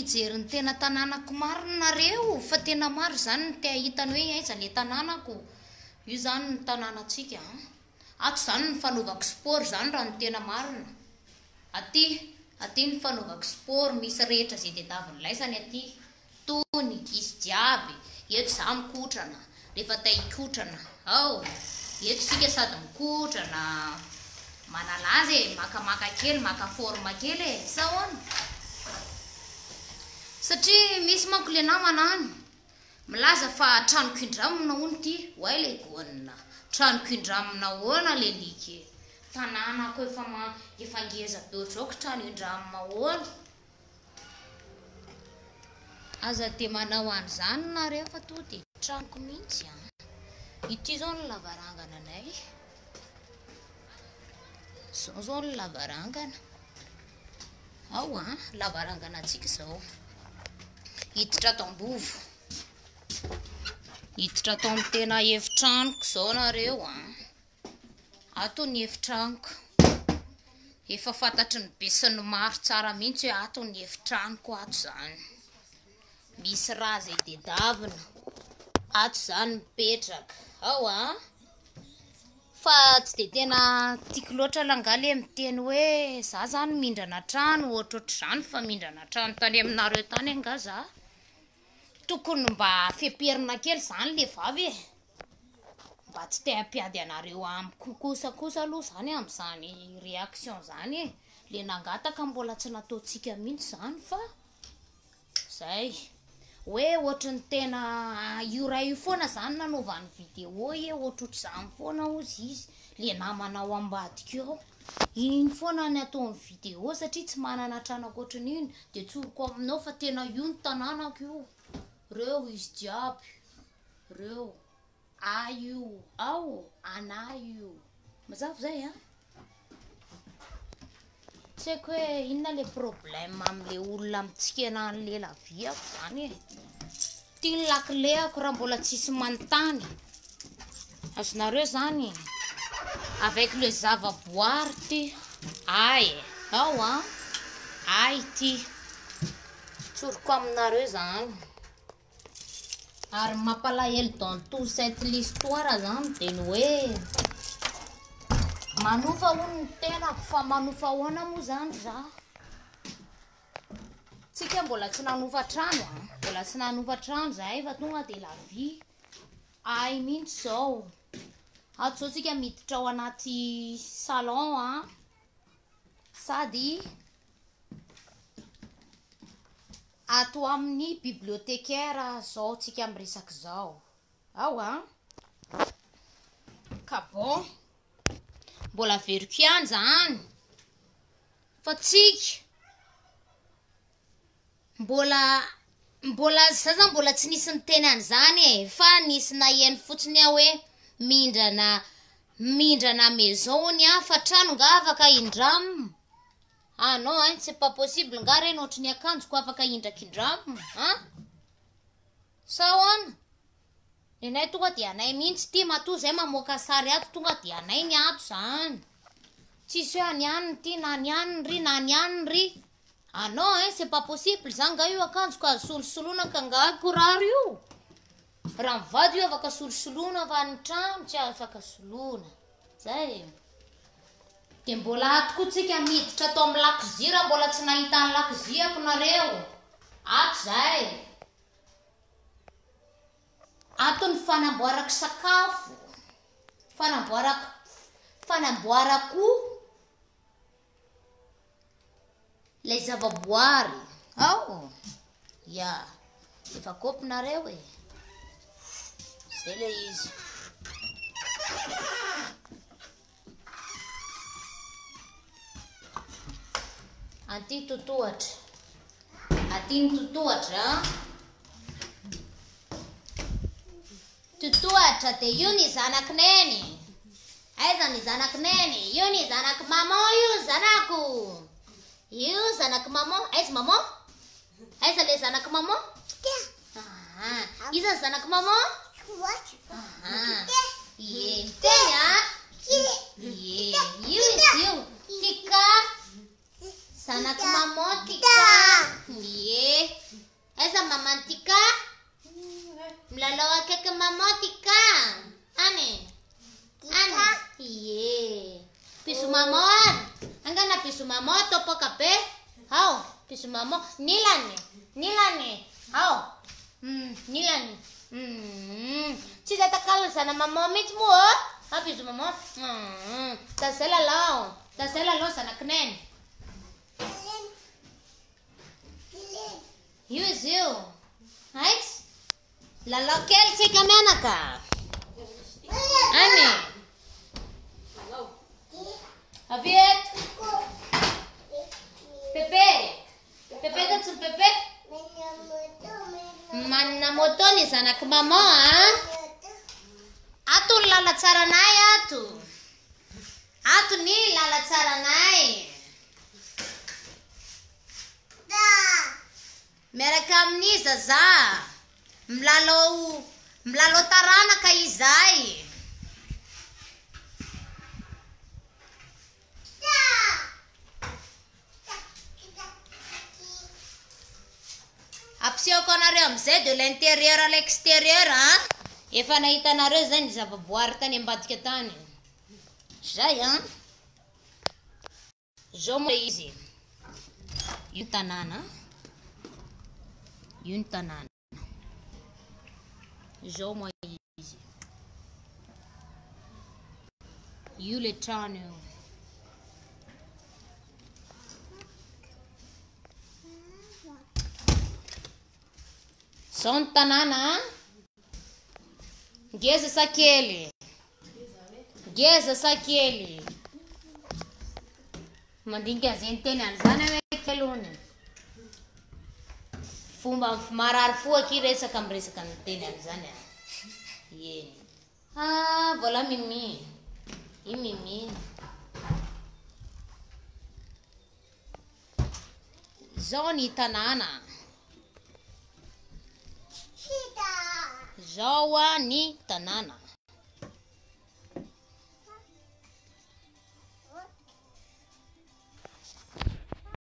mijery ny tena tanànako marinareo fa tena maro zany ny tia hitany hoe aiza le tanànako. Io zany ny tanànatsika. Ato zany ny fanaovako sport zany raha ny tena marina. Aty ny fanaovako sport misy rehetra zay tadiavin'ny laisany aty. Tony izy jiaby. Eto za mikotrana. Rehefa ta-hikotrana. Eto sika sady mikotrana. Manalaza makamaka kely, maka forma kely sahoana. Satria misy manko le namana any milaza fa tranoko indramina hono ty. Way le goanina. Tranoko indramina hoana le like. Tanànako efa ngeza be ohatrao trano indramina hoana. Aza te manao an'izany nareo fa to de tranoko mihitsy. Ity zao ny lavarangana anay. Zao ny lavarangana. Lavarangana antsika zao. Hiditra tambovo. Hiditra tao amin'ny tena efitranoko zao nareo. Ato ny efitranoko. Efa fantatry ny be sy ny maro tsara mihitsy hoe ato ny efitranoko ato zany. Misy raha zay tadiavina. Ato zany mipetraka. Fa tsy de tena tiako loatra langaly miteny hoe za zany mindrana trano ohatrohatr'izany fa mindrana trano tany aminareo tany anga za. Tokony mba feperina kely zany le vavy mba tsy te hampiady anareo amiko kosakosa aloha zany amin'izany réaction zany le nangataka mbola tsy nataontsika mihitsy zany fa zay. Hoe ohatrany tena io raha io foana zany nanaovany vidéo ohatrohatr'izany foana ozy izy le namanao ambadika eo. Iny foana ny ataony vidéo satria tsy manana trano ankoatran'iny de tsoroko aminao fa tena io ny tanànako io. Reo izy jiaby. Reo. Io. Ana io. Mazava zay Tsy haiko hoe inona le problème am'le olona mitsikena an'le laviako zany Tia ny lakileako raha mbola tsisy manontany. Azonareo zany. Avec le zava-boary ty. Ay ty. Tsoroko aminareo zany. Ary mampalahelo dans tout cette l'histoire zany de hoe manofa hono ny tenako fa manofa hoana moa zany za. Tsika mbola tsy nanofa trano mbola tsy nanofa trano zahay fa tonga de la vie. Ay mihitsy zao. Ato zao tsika miditra ao anaty salon sady ato amin'ny bibliothécaire zao tsika miresaka zao. Ka bon. Mbola veriko ihany zany. Fa tsika mbola zaza mbola tsy nisy niteny an'izany fa nisy naheno fotsiny hoe mindrana maison fa trano nga afaka indramo. Non c'est pas possible nga reny ohatry ny akanjoko afaka indrakindramo. Sahoana. Nenay tonga de anay mihitsy ty matoa zay mamoaka sary ato tonga de anay ny ato zany. Tsisy hoe anianiny ty na anianiny ry na anianiny ry. Non c'est pas possible zany nga io akanjoko azo solosoloina ka nga koraro io. Raha mivady io afaka solosoloina fa ny trano tsy afaka soloina. Zay. De mbola ato koa tsika miditra atao amin'ny lakozia raha mbola tsy nahita ny lakoziako nareo. Ato zay. Ato ny fanamboarako sakafo. Fanamboarako le zava-boary. Efa kopinareo Zay le izy. Aty totohatra. Aty ny totohatra. Totohatra de io ny zanakineny. Aiza ny zanakineny? Io ny zanaky maman io zanako. Io zanaky maman. Aiza maman? Aiza le zanaky maman? Iza zanaky maman? Tenya. Io izy io. Tika. Zanaky maman tika. mama tika. Milalao akaiky mama tika. Ani. Ani. Iye. Piso mama an. Angana piso mama topo kape. Hao, piso mama nilani. Nilani. Hao. Nilani. Ci data calma sana mama mesmo. Ha piso mama. Tasela lao. Tasela lao sana knen. You. Nice. La local si kamena ka. Ani. Aviet. Pepe. Pepe datsun Pepe. Mana motoni sana ke mama. Atu lala cara nai atu. Atu ni lala cara nai. Mereka ni zaza. Mlalo tarana ka izai. Apsio konareo amzay de l'intérieur à l'extérieur hein. Efa nahitanareo zany zavaboary tany ambadika tany. Zay hein. Zao mo izy. Io tanàna. Io ny tanàna. Zao mo izy. Io le trano. Zao ny tanàna. Ngeza sakely. Ngeza sakely. Mandinika zay ny teny an'izany hoe kelony. Fomba marary fo aky resaka amresaka ny teny an'izany. Ie. Ah, voilà Mimi. I Mimi. Zao ny tanàna. Zao ny tanàna.